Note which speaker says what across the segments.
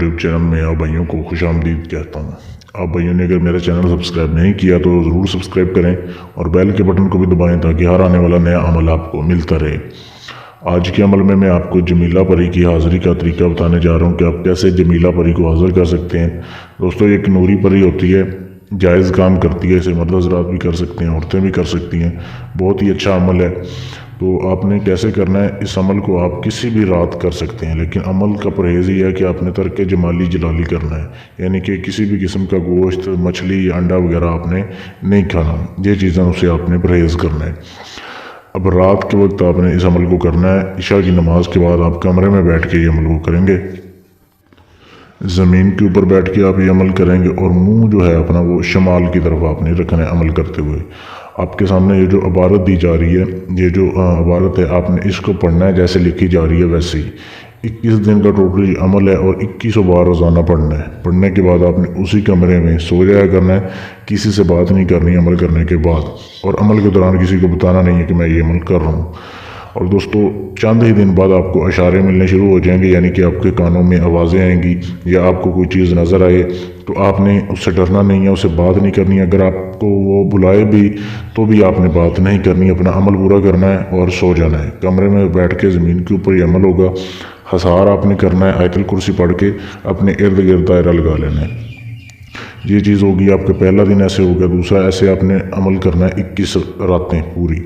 Speaker 1: YouTube channel میں آپ بھائیوں کو خوش آمدید کہتا ہوں۔ آپ بھائیوں نے اگر میرا چینل سبسکرائب نہیں کیا تو ضرور سبسکرائب کریں اور بیل کے بٹن کو بھی دبائیں تاکہ ہر آنے والا نیا عمل آپ کو ملتا رہے۔ آج کے عمل میں آپ کو جمیلہ پری کی حاضری کا طریقہ بتانے جا رہا ہوں کہ آپ کیسے جمیلہ پری کو حاضر کر سکتے ہیں۔ دوستو ایک نوری پری ہوتی ہے، جائز کام کرتی ہے، اسے مرد حضرات بھی کر سکتے ہیں، عورتیں بھی کر سکتی ہیں، بہت ہی اچھا عمل ہے۔ تو آپ نے کیسے کرنا ہے، اس عمل کو آپ کسی بھی رات کر سکتے ہیں، لیکن عمل کا پرہیز یہ ہے کہ آپ نے ترک جمالی جلالی کرنا ہے، یعنی کہ کسی بھی قسم کا گوشت، مچھلی یا انڈا وغیرہ آپ نے نہیں کھانا، یہ چیزیں اسے آپ نے پرہیز کرنا ہے۔ اب رات کے وقت آپ نے اس عمل کو کرنا ہے، عشاء کی نماز کے بعد آپ کمرے میں بیٹھ کے یہ عمل کو کریں گے، زمین کے اوپر بیٹھ کے آپ یہ عمل کریں گے اور منہ جو ہے اپنا وہ شمال کی طرف آپ نے رکھنا ہے عمل کرتے ہوئے۔ آپ کے سامنے یہ جو عبارت دی جا رہی ہے، یہ جو عبارت ہے آپ نے اس کو پڑھنا ہے جیسے لکھی جا رہی ہے ویسے ہی۔ 21 دن کا ٹوٹلی عمل ہے اور 2100 بار روزانہ پڑھنا ہے۔ پڑھنے کے بعد آپ نے اسی کمرے میں سو جایا کرنا ہے، کسی سے بات نہیں کرنی عمل کرنے کے بعد، اور عمل کے دوران کسی کو بتانا نہیں ہے کہ میں یہ عمل کر رہا ہوں۔ اور دوستو چند ہی دن بعد آپ کو اشارے ملنے شروع ہو جائیں گے، یعنی کہ آپ کے کانوں میں آوازیں آئیں گی یا آپ کو کوئی چیز نظر آئے تو آپ نے اس سے ڈرنا نہیں ہے، اسے بات نہیں کرنی ہے۔ اگر آپ کو وہ بلائے بھی تو بھی آپ نے بات نہیں کرنی، اپنا عمل پورا کرنا ہے اور سو جانا ہے۔ کمرے میں بیٹھ کے زمین کے اوپر یہ عمل ہوگا، ہسار آپ نے کرنا ہے، آیت الکرسی پڑھ کے اپنے ارد گرد دائرہ لگا لینا ہے۔ یہ چیز ہوگی آپ کا پہلا دن، ایسے ہو گیا۔ دوسرا ایسے آپ نے عمل کرنا ہے 21 راتیں پوری۔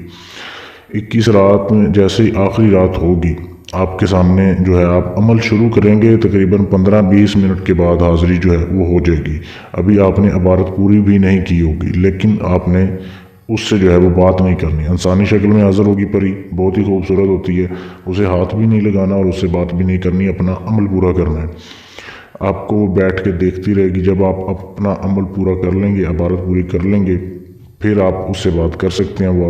Speaker 1: 21 رات میں جیسے ہی آخری رات ہوگی آپ کے سامنے جو ہے آپ عمل شروع کریں گے، تقریباً 15-20 منٹ کے بعد حاضری جو ہے وہ ہو جائے گی۔ ابھی آپ نے عبارت پوری بھی نہیں کی ہوگی، لیکن آپ نے اس سے جو ہے وہ بات نہیں کرنی۔ انسانی شکل میں حاضر ہوگی پری، بہت ہی خوبصورت ہوتی ہے، اسے ہاتھ بھی نہیں لگانا اور اس سے بات بھی نہیں کرنی، اپنا عمل پورا کرنا ہے۔ آپ کو وہ بیٹھ کے دیکھتی رہے گی، جب آپ اپنا عمل پورا کر لیں گے، عبارت پوری کر لیں گے، پھر آپ اس سے بات کر سکتے ہیں۔ وہ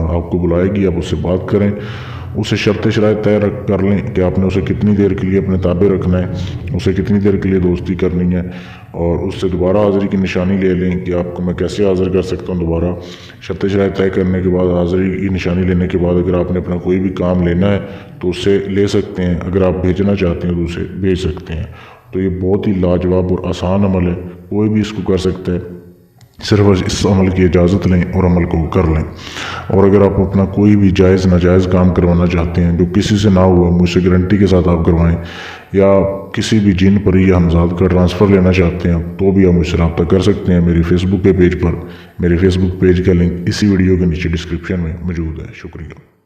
Speaker 1: آپ کو بلائے گی، آپ اس سے بات کریں، اسے شرط شرائط طے کر لیں کہ آپ نے اسے کتنی دیر کے لیے اپنے تابع رکھنا ہے، اسے کتنی دیر کے لیے دوستی کرنی ہے، اور اس سے دوبارہ حاضری کی نشانی لے لیں کہ آپ کو میں کیسے حاضر کر سکتا ہوں دوبارہ۔ شرط شرائط طے کرنے کے بعد، حاضری کی نشانی لینے کے بعد، اگر آپ نے اپنا کوئی بھی کام لینا ہے تو اسے لے سکتے ہیں، اگر آپ بھیجنا چاہتے ہیں تو اسے بھیج سکتے ہیں۔ تو یہ بہت ہی لاجواب اور آسان عمل ہے، کوئی بھی اس کو کر سکتا ہے، صرف اس عمل کی اجازت لیں اور عمل کو کر لیں۔ اور اگر آپ اپنا کوئی بھی جائز ناجائز کام کروانا چاہتے ہیں جو کسی سے نہ ہوا، مجھ سے گارنٹی کے ساتھ آپ کروائیں، یا کسی بھی جن پری یا ہمزاد کا ٹرانسفر لینا چاہتے ہیں تو بھی آپ مجھ سے رابطہ کر سکتے ہیں میری فیس بک کے پیج پر۔ میرے فیس بک پیج کا لنک اسی ویڈیو کے نیچے ڈسکرپشن میں موجود ہے۔ شکریہ۔